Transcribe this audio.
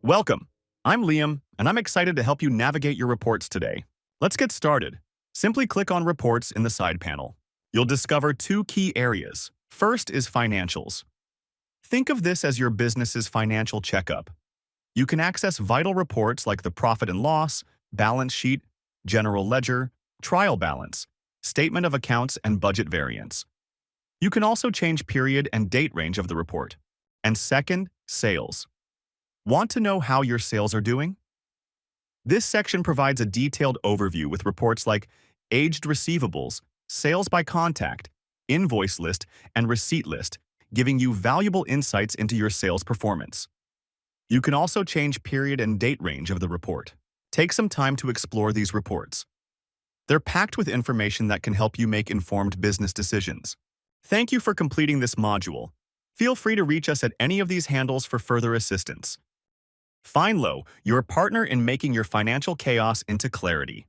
Welcome. I'm Liam, and I'm excited to help you navigate your reports today. Let's get started. Simply click on Reports in the side panel. You'll discover two key areas. First is Financials. Think of this as your business's financial checkup. You can access vital reports like the profit and loss, balance sheet, general ledger, trial balance, statement of accounts, and budget variance. You can also change period and date range of the report. And second, Sales. Want to know how your sales are doing? This section provides a detailed overview with reports like aged receivables, sales by contact, invoice list, and receipt list, giving you valuable insights into your sales performance. You can also change period and date range of the report. Take some time to explore these reports. They're packed with information that can help you make informed business decisions. Thank you for completing this module. Feel free to reach us at any of these handles for further assistance. Find your partner in making your financial chaos into clarity.